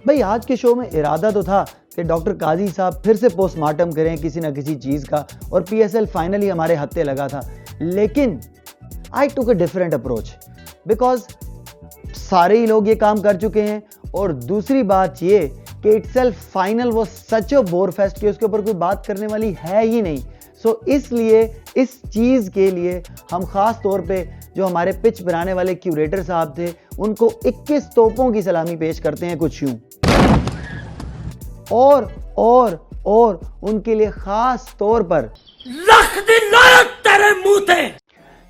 भाई आज के शो में इरादा तो था कि डॉक्टर काजी साहब फिर से पोस्टमार्टम करें किसी ना किसी चीज़ का, और पीएसएल फाइनली हमारे हत्थे लगा था, लेकिन आई टुक अ डिफरेंट अप्रोच बिकॉज सारे ही लोग ये काम कर चुके हैं, और दूसरी बात ये कि इटसेल्फ फाइनल वो सच अ बोर फेस्ट कि उसके ऊपर कोई बात करने वाली है ही नहीं। सो इसलिए इस चीज़ के लिए हम ख़ास तौर पे जो हमारे पिच बनाने वाले क्यूरेटर साहब थे उनको 21 तोपों की सलामी पेश करते हैं कुछ यूं, और उनके लिए ख़ास तौर पर लख दिन लायक तेरे मुंह थे।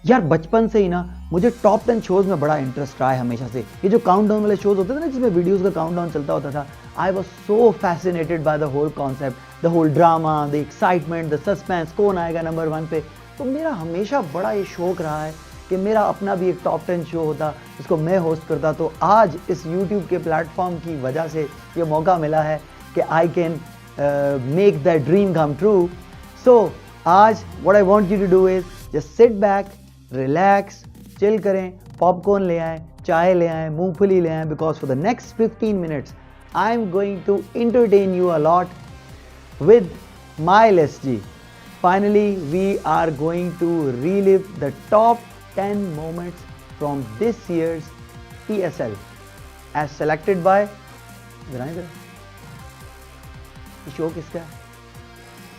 यार बचपन से ही ना मुझे टॉप 10 शोज में बड़ा इंटरेस्ट रहा है हमेशा से। ये जो काउंटडाउन वाले शोज होते थे ना जिसमें वीडियोस का काउंटडाउन चलता होता था, I was so fascinated by the whole concept, the whole drama, the excitement, the suspense, कौन आएगा नंबर 1 पे। तो मेरा हमेशा बड़ा ये शौक रहा है कि मेरा अपना भी एक टॉप 10 शो होता जिसको मैं होस्ट करता। तो आज इस यूट्यूब के प्लेटफॉर्म की वजह से ये मौका मिला है कि I can make that dream come true. So आज what I want you to do is just sit back, relax, chill करें, पॉपकॉर्न ले आएं, चाय ले आएं, मूंगफली ले आएं, because for the next 15 minutes I am going to entertain you a lot with my list जी। Finally, we are going to relive the top 10 moments from this year's PSL as selected by ये show किसका है?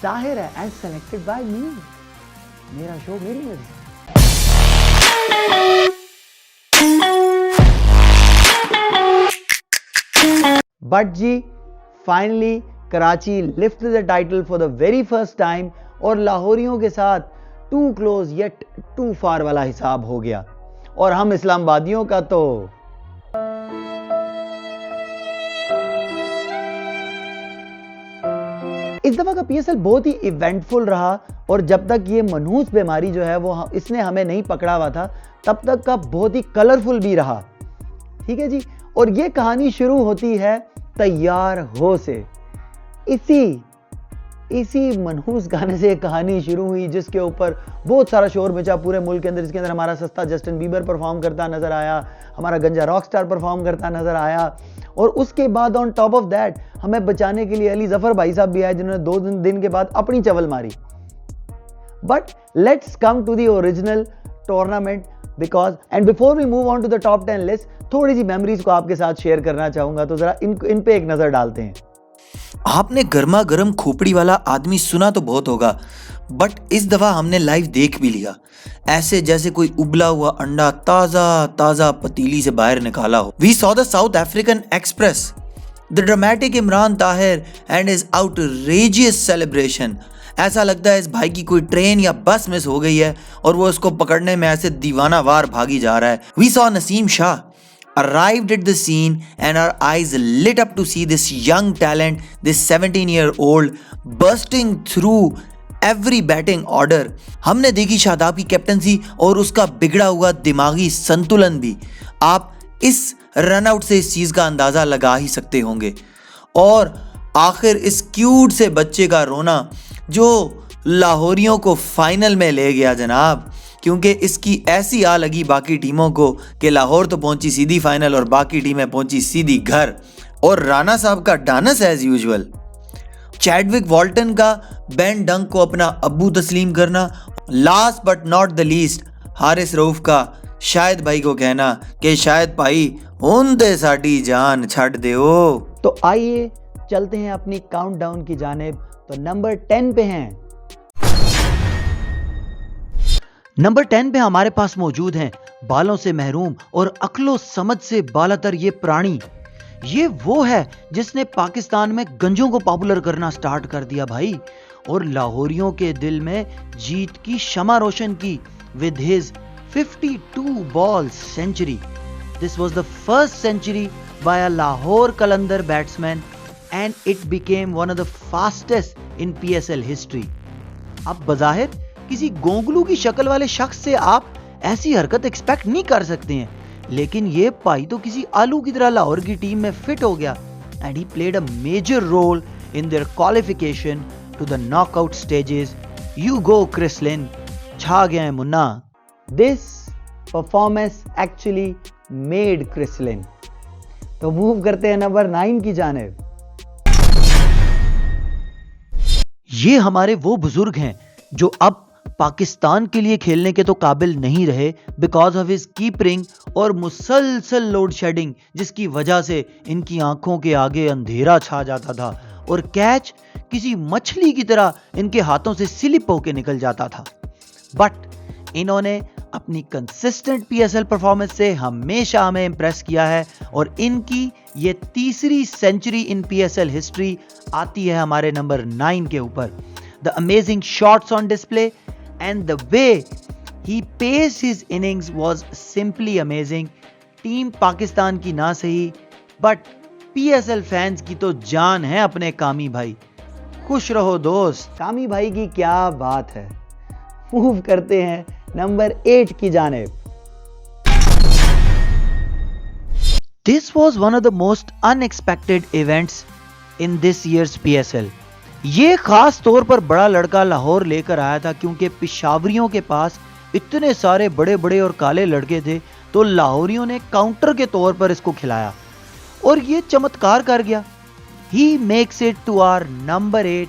जाहिर है as selected by me, मेरा show मेरी मर्जी। But जी finally Karachi lift the title for the very first time, और लाहौरियों के साथ too close yet too far वाला हिसाब हो गया, और हम इस्लामाबादियों का तो इस दफा का पीएसएल बहुत ही इवेंटफुल रहा, और जब तक ये मनहूस बीमारी जो है वो इसने हमें नहीं पकड़ा हुआ था तब तक का बहुत ही कलरफुल भी रहा। ठीक है जी, और ये कहानी शुरू होती है तैयार हो से। इसी मनहूस गाने से कहानी शुरू हुई जिसके ऊपर बहुत सारा शोर मचा पूरे मुल्क के अंदर, जिसके अंदर हमारा सस्ता जस्टिन बीबर परफॉर्म करता नजर आया, हमारा गंजा रॉकस्टार परफॉर्म करता नजर आया, और उसके बाद ऑन टॉप ऑफ दैट हमें बचाने के लिए अली जफर भाई साहब भी आए जिन्होंने 2 दिन के बाद अपनी चवल मारी। But let's come to the original tournament because and before we move on to the top 10 list, थोड़ी सी मेमोरीज को आपके साथ शेयर करना चाहूंगा, तो जरा इन पे एक नजर डालते हैं। आपने गर्मा गर्म खोपड़ी वाला आदमी सुना तो बहुत होगा, बट इस दफा हमने लाइव देख भी लिया, ऐसे जैसे कोई उबला हुआ अंडा ताजा पतीली से बाहर निकाला हो। We saw the South African express, the dramatic Imran Tahir and his outrageous celebration. ऐसा लगता है इस भाई की कोई ट्रेन या बस मिस हो गई है और वो इसको पकड़ने में ऐसे दीवानावार भागी जा रहा है। We saw Naseem Shah arrived at the scene and our eyes lit up to see this young talent, this 17-year-old bursting through every batting order। हमने देखी शादाब की कैप्टनसी और उसका बिगड़ा हुआ दिमागी संतुलन भी। आप इस रन आउट से इस चीज का अंदाजा लगा ही सकते होंगे। और आखिर इस क्यूट से बच्चे का रोना जो लाहौरियों को फाइनल में ले गया जनाब, क्योंकि इसकी ऐसी आ लगी बाकी टीमों को कि लाहौर तो पहुंची सीधी फाइनल और बाकी टीमें पहुंची सीधी घर। और राणा साहब का dance as usual, Chadwick Walton का बेन डंक को अपना अब्बू तस्लीम करना, last but not the least Haris Rauf का शायद भाई को कहना कि शायद भाई हुंदे साडी जान छड़ देओ। तो आइए चलते हैं अपनी काउंटडाउन की जानिब। तो नंबर 10 पे हैं, नंबर 10 पे हमारे पास मौजूद हैं बालों से महरूम और अक्लो समझ से बालातर ये प्राणी। ये वो है जिसने पाकिस्तान में गंजों को पॉपुलर करना स्टार्ट कर दिया भाई, और लाहौरियों के दिल में जीत की शमा रोशन की with his 52 ball century. This was the first century by a Lahore Qalandar batsman and it became one of the fastest in PSL history. अब बजाहिर किसी गोंगलू की शक्ल वाले शख्स से आप ऐसी हरकत एक्सपेक्ट नहीं कर सकते हैं, लेकिन ये पाई तो किसी आलू की तरह लाहौर की टीम में फिट हो गया and he played a major role in their qualification to the knockout stages. You go Chris Lynn, छा गया है मुन्ना। This performance actually made Chris Lynn. तो मूव करते हैं नंबर 9 की जानिब। ये हमारे वो बुजुर्ग हैं जो अब पाकिस्तान के लिए खेलने के तो काबिल नहीं रहे बिकॉज ऑफ हिज कीपरिंग और मुसलसल लोड शेडिंग, जिसकी वजह से इनकी आंखों के आगे अंधेरा छा जाता था और कैच किसी मछली की तरह इनके हाथों से स्लिप होकर निकल जाता था। बट इन्होंने अपनी कंसिस्टेंट पीएसएल परफॉर्मेंस से हमेशा हमें इंप्रेस किया है और इनकी ये तीसरी सेंचुरी इन पीएसएल हिस्ट्री आती है हमारे नंबर 9 के ऊपर। The amazing shots on display and the way he paced his innings was simply amazing. Team Pakistan की ना सही बट पीएसएल फैंस की तो जान है अपने कामी भाई। खुश रहो दोस्त। कामी भाई की क्या बात है। मूव करते हैं नंबर 8 की जानिब। This was one of the most unexpected events in this year's PSL. ये खास तौर पर बड़ा लड़का लाहौर लेकर आया था क्योंकि पिशावरियों के पास इतने सारे बड़े बड़े और काले लड़के थे, तो लाहौरियों ने काउंटर के तौर पर इसको खिलाया और ये चमत्कार कर गया। He makes it to our number 8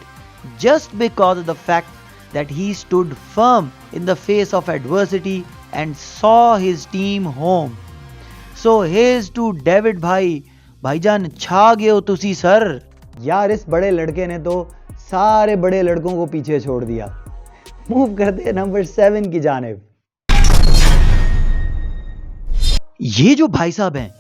just because of the fact that he stood firm in the face of adversity and saw his team home. So here's to David भाईजान छा गए हो तुसी सर। यार इस बड़े लड़के ने तो सारे बड़े लड़कों को पीछे छोड़ दिया। मूव करते हैं नंबर 7 की जानिब। ये जो भाई साहब हैं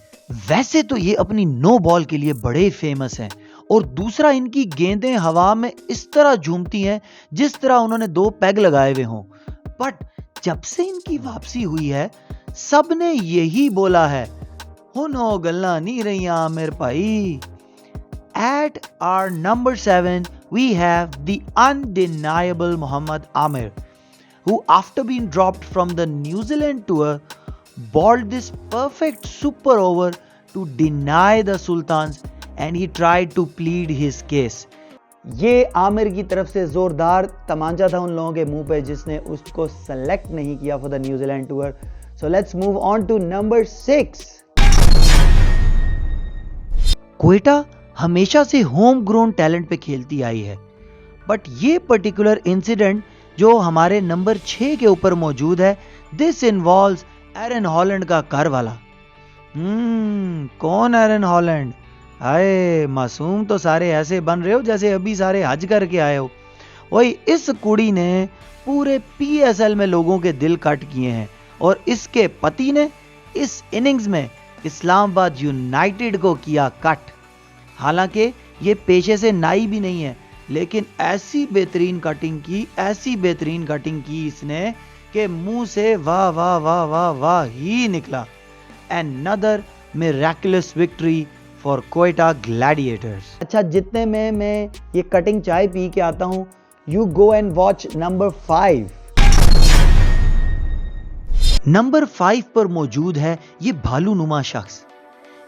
वैसे तो ये अपनी नो बॉल के लिए बड़े फेमस हैं और दूसरा इनकी गेंदें हवा में इस तरह झूमती हैं जिस तरह उन्होंने 2 पैग लगाए हुए हों। बट जब से इनकी वापसी हुई है सबने यही बोला है, हो नो गल्ला नहीं रही आमिर भाई। At our number 7, we have the undeniable Mohammad Amir, who after being dropped from the New Zealand tour, bowled this perfect super over to deny the Sultans and he tried to plead his case. ये आमिर की तरफ से जोरदार तमांचा था उन लोगों के मुंह पे जिसने उसको सेलेक्ट नहीं किया for the New Zealand tour. So let's move on to number 6। Quetta हमेशा से होम ग्रोन टैलेंट पे खेलती आई है, बट ये पर्टिकुलर इंसिडेंट जो हमारे नंबर 6 के ऊपर मौजूद है, दिस इन्वॉल्व्स एरन हॉलैंड का घर वाला। कौन एरन हॉलैंड? आए मासूम तो सारे ऐसे बन रहे हो जैसे अभी सारे हज करके आए हो। वही इस कुड़ी ने पूरे पीएसएल में लोगों के दिल कट किए हैं और इसके पति ने इस इनिंग्स में इस्लामाबाद यूनाइटेड को किया कट। हालांकि ये पेशे से नाई भी नहीं है, लेकिन ऐसी बेहतरीन कटिंग की इसने कि मुंह से वाह वाह वाह वाह वाह ही निकला। Another miraculous victory for Quetta Gladiators. अच्छा, जितने में मैं ये कटिंग चाय पी के आता हूं, you go and watch number 5. Number 5 पर मौजूद है ये भालूनुमा शख्स।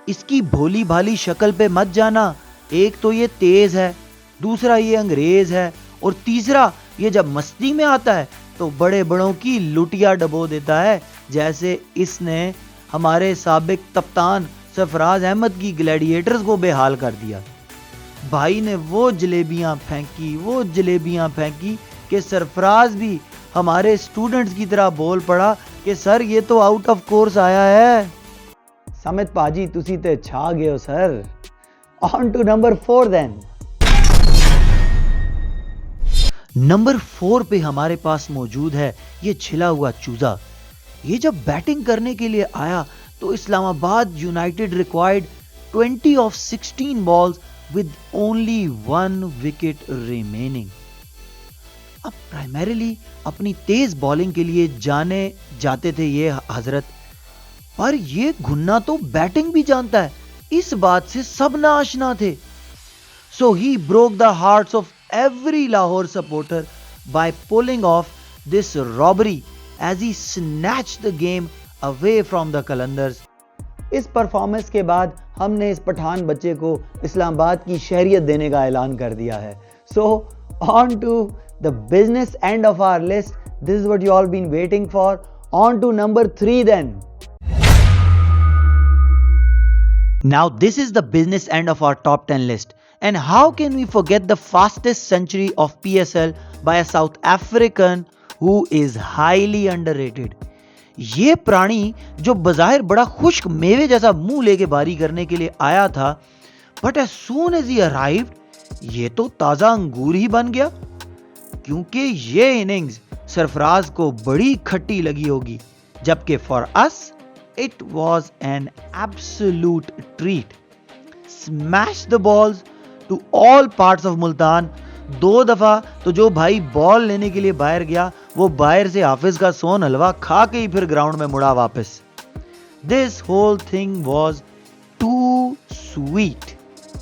इसकी भोली भाली शक्ल पे मत जाना। एक तो ये तेज है, दूसरा ये अंग्रेज है और तीसरा ये जब मस्ती में आता है तो बड़े बड़ों की लुटिया डबो देता है, जैसे इसने हमारे साबिक कप्तान सरफराज अहमद की ग्लैडिएटर्स को बेहाल कर दिया। भाई ने वो जलेबियां फेंकी कि सरफराज भी हमारे स्टूडेंट्स की तरह बोल पड़ा कि सर ये तो आउट ऑफ कोर्स आया है। समित पाजी तुसी ते छा गए हो sir. On to number 4 then. Number 4 पे हमारे पास मौजूद है ये छिला हुआ चूजा। ये जब बैटिंग करने के लिए आया तो Islamabad United required 20 of 16 balls with only 1 wicket remaining। अब प्राइमरीली अपनी तेज बॉलिंग के लिए जाने जाते थे ये हजरत, पर ये घुन्ना तो बैटिंग भी जानता है, इस बात से सब नाआशना थे। So he broke the hearts of every Lahore supporter by pulling off this robbery as he snatched the game away from the Qalandars। इस परफॉर्मेंस के बाद हमने इस पठान बच्चे को इस्लामाबाद की शहरियत देने का ऐलान कर दिया है। So on to the business end of our list. This is what you all been waiting for. On to number 3 then. Now this is the business end of our top 10 list. And how can we forget the fastest century of PSL by a South African who is highly underrated. ये प्राणी जो बज़ाहिर बड़ा खुश्क मेवे जैसा मुंह लेके बारी करने के लिए आया था, but as soon as he arrived, ये तो ताजा अंगूर ही बन गया, क्योंकि ये इनिंग्स सरफराज को बड़ी खट्टी लगी होगी, जबकि for us it was an absolute treat. Smash the balls to all parts of Multan. 2 दफा तो जो भाई बॉल लेने के लिए बाहर गया, वो बाहर से हाफिज का सोन हलवा खा के ही फिर ग्राउंड में मुड़ा वापस. This whole thing was too sweet.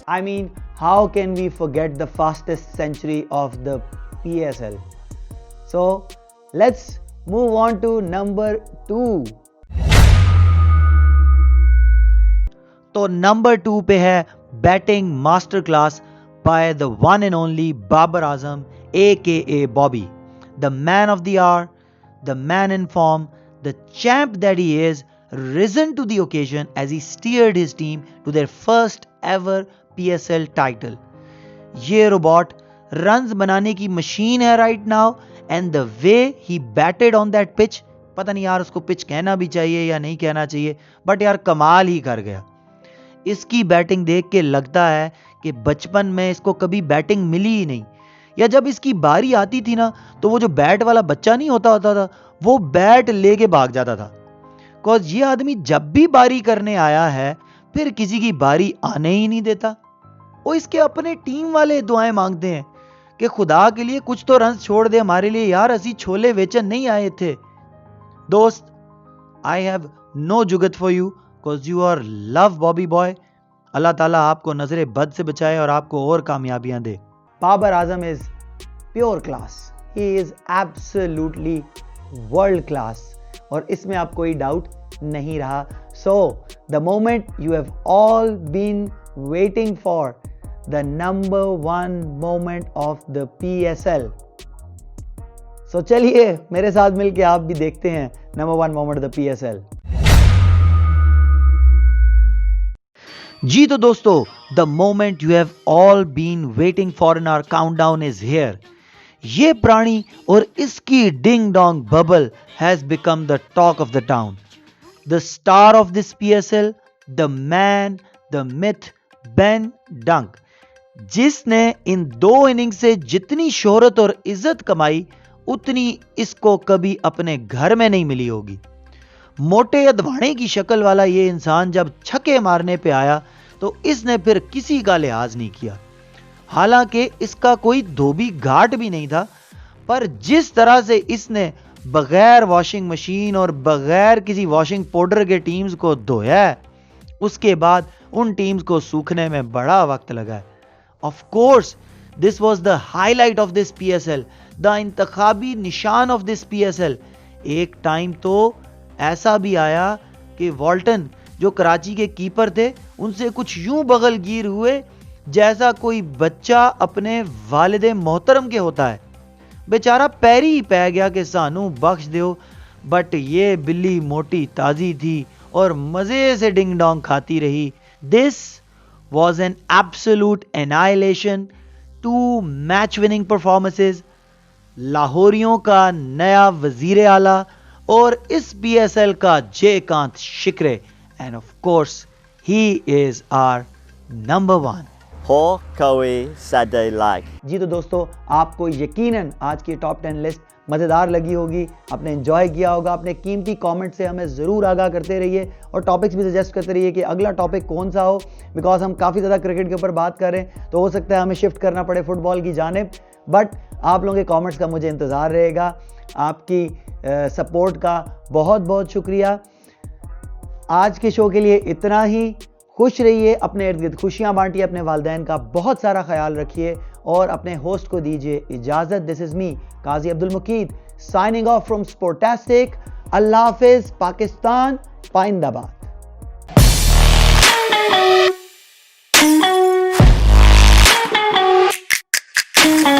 I mean, how can we forget the fastest century of the PSL? So let's move on to number 2. तो नंबर 2 पे है batting master class by the one and only Babar Azam, aka Bobby. The man of the hour, the man in form, the champ that he is, risen to the occasion as he steered his team to their first ever PSL title. ये robot runs बनाने की machine है right now, and the way he batted on that pitch, पता नहीं यार उसको pitch कहना भी चाहिए या नहीं कहना चाहिए, बट यार कमाल ही कर गया. इसकी बैटिंग देख के लगता है कि बचपन में इसको कभी बैटिंग मिली ही नहीं, या जब इसकी बारी आती थी ना, तो वो जो बैट वाला बच्चा नहीं होता था, वो बैट लेके भाग जाता था. कॉज ये आदमी जब भी बारी करने आया है, फिर किसी की बारी आने ही नहीं देता. वो इसके अपने टीम वाले दुआएं मांगते हैं कि खुदा के लिए कुछ तो रन छोड़ दे हमारे लिए यार, असी छोले वेचन नहीं आए थे. दोस्त, आई हैव नो जुगत for you, cause you are love Bobby boy. अल्लाह ताला आपको नजरे बद से बचाए और आपको और कामयाबियां दे. Babar Azam is pure class. He is absolutely world class, और इसमें आप कोई डाउट नहीं रहा. So the moment you have all been waiting for, the number 1 moment of the PSL. सो चलिए मेरे साथ मिलके आप भी देखते हैं number 1 moment of the PSL. जी तो दोस्तों, the moment you have all been waiting for in our countdown is here. ये प्राणी और इसकी ding dong bubble has become the talk of the town. The star of this PSL, the man, the myth, Ben Dunk, जिसने इन 2 inning से जितनी शोहरत और इज्जत कमाई, उतनी इसको कभी अपने घर में नहीं मिली होगी. मोटे अधवाणे की शक्ल वाला ये इंसान जब छक्के मारने पे आया, तो इसने फिर किसी का लिहाज नहीं किया. हालांकि इसका कोई धोबी घाट भी नहीं था, पर जिस तरह से इसने बगैर वॉशिंग मशीन और बगैर किसी वॉशिंग पाउडर के टीम्स को धोया है, उसके बाद उन टीम्स को सूखने में बड़ा वक्त लगा है. Of course this was the highlight of this PSL, the इंतखाबी निशान ऑफ दिस PSL. एक टाइम तो ऐसा भी आया कि वॉल्टन जो कराची के कीपर थे, उनसे कुछ यूं बगलगीर हुए जैसा कोई बच्चा अपने वालिदे मोहतरम के होता है. बेचारा पैरी ही पै गया कि सानू बख्श दो, बट ये बिल्ली मोटी ताजी थी और मजे से डिंग डोंग खाती रही. This was an absolute annihilation. 2 match winning performances, लाहौरियों का नया वजीर आला और इस PSL का जयकांत शिकरे, and of course he is our number 1. Ho Kawi Saturday Like. जी तो दोस्तों, आपको यकीनन आज की टॉप 10 लिस्ट मज़ेदार लगी होगी, आपने एंजॉय किया होगा. अपने कीमती कमेंट से हमें ज़रूर आगाह करते रहिए और टॉपिक्स भी सजेस्ट करते रहिए कि अगला टॉपिक कौन सा हो. बिकॉज हम काफ़ी ज़्यादा क्रिकेट के ऊपर बात कर रहे हैं, तो हो सकता है हमें शिफ्ट करना पड़े फुटबॉल की जानिब. बट आप लोगों के कमेंट्स का मुझे इंतज़ार रहेगा. आपकी सपोर्ट का बहुत बहुत शुक्रिया. आज के शो के लिए इतना ही. खुश रहिए, अपने इर्द गिर्द खुशियां बांटिए, अपने वालिदैन का बहुत सारा ख्याल रखिए और अपने होस्ट को दीजिए इजाजत. This is me Qazi Abdul Muqeed signing off from Sportastic. अल्लाह हाफिज. पाकिस्तान पाइंदाबाद.